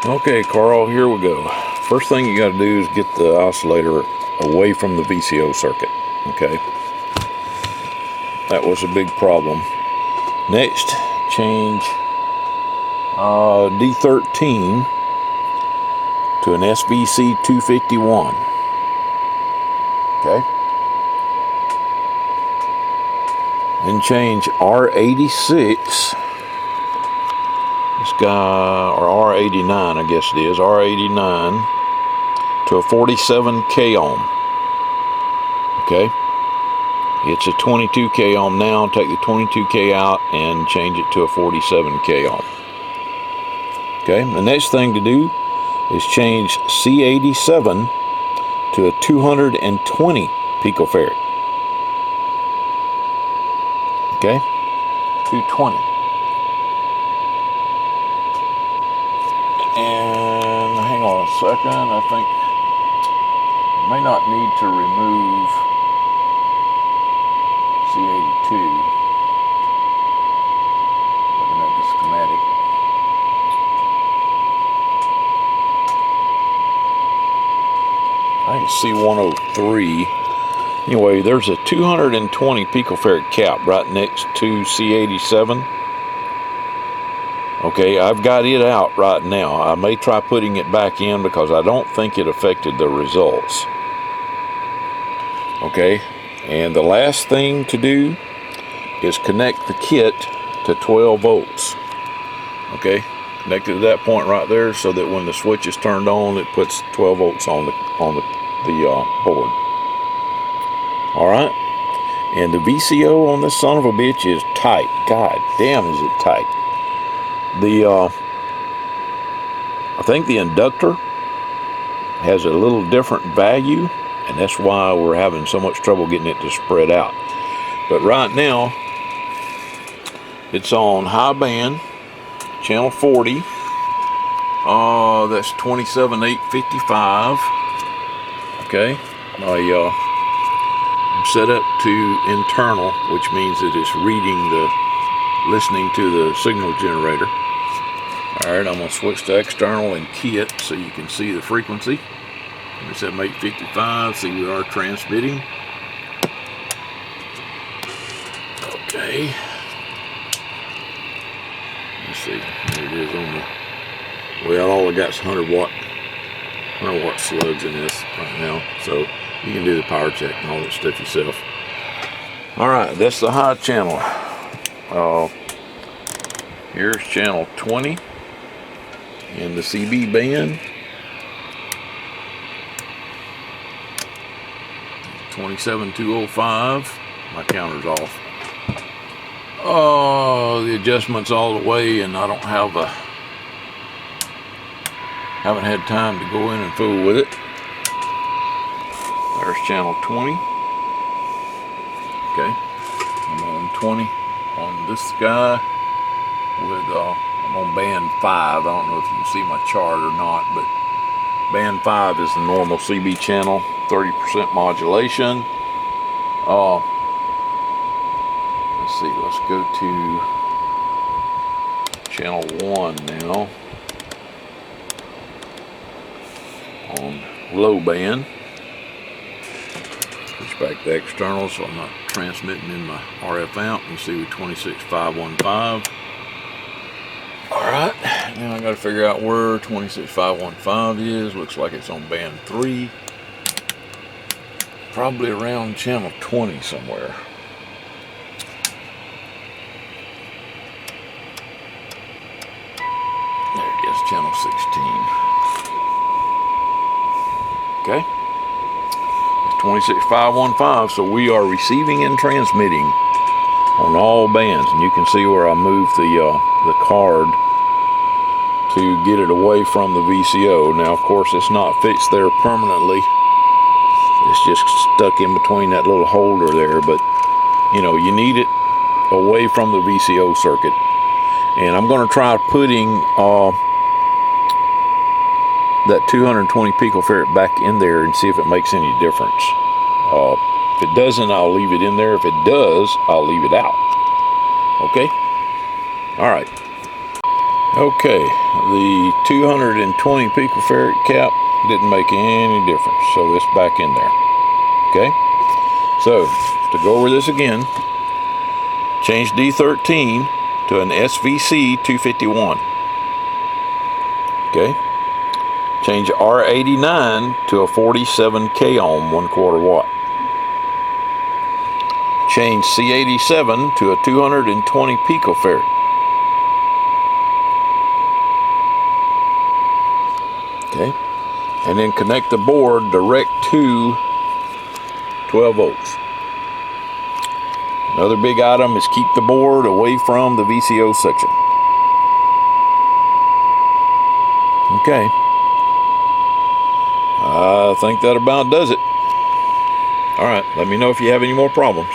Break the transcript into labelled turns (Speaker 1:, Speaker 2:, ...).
Speaker 1: Okay, Carl, here we go. First thing you got to do is get the oscillator away from the VCO circuit. Okay, that was a big problem. Next, change D13 to an SVC 251. Okay, then change R86. This guy, or R89, I guess it is, R89 to a 47K ohm. Okay, it's a 22K ohm now. Take the 22K out and change it to a 47K ohm. Okay, the next thing to do is change C87 to a 220 picofarad. Okay, 220. And hang on a second, I think I may not need to remove C82. Looking at the schematic. I think C103. Anyway, there's a 220 picofarad cap right next to C87. Okay, I've got it out right now. I may try putting it back in because I don't think it affected the results. Okay, and the last thing to do is connect the kit to 12 volts. Okay, connect it to that point right there so that when the switch is turned on, it puts 12 volts on the board. All right, and the VCO on this son of a bitch is tight. God damn, is it tight. I think the inductor has a little different value, and that's why we're having so much trouble getting it to spread out. But right now, it's on high band, channel 40. That's 27,855. Okay, I'm set up to internal, which means that it's listening to the signal generator. Alright, I'm going to switch to external and kit so you can see the frequency. It's at 855, see we are transmitting. Okay. Let's see, there it is on the, well, all I got is 100 watt slugs in this right now. So you can do the power check and all that stuff yourself. Alright, that's the high channel. Here's channel 20 in the CB band. 27205. My counter's off. Oh, the adjustment's all the way, and I haven't had time to go in and fool with it. There's channel 20. Okay, I'm on 20 on this guy with I'm on band 5. I don't know if you can see my chart or not, but band 5 is the normal CB channel, 30% modulation. Let's see, let's go to channel 1 now on low band. Switch back to external so I'm not transmitting in my RF amp. You see with 26515. Alright, now I got to figure out where 26515 is. Looks like it's on band 3. Probably around channel 20 somewhere. There it is, channel 16. Okay. It's 26515, so we are receiving and transmitting on all bands, and you can see where I moved the card to get it away from the VCO. Now, of course, it's not fixed there permanently. It's just stuck in between that little holder there, but you know, you need it away from the VCO circuit. And I'm going to try putting that 220 picofarad back in there and see if it makes any difference. If it doesn't, I'll leave it in there. If it does, I'll leave it out. Okay? All right. Okay, the 220 picofarad cap didn't make any difference, so it's back in there. Okay, so to go over this again, change D13 to an SVC 251. Okay, change R89 to a 47 K ohm 1/4 watt. Change C87 to a 220 picofarad. Okay, and then connect the board direct to 12 volts. Another big item is keep the board away from the VCO section. Okay, I think that about does it. All right, let me know if you have any more problems.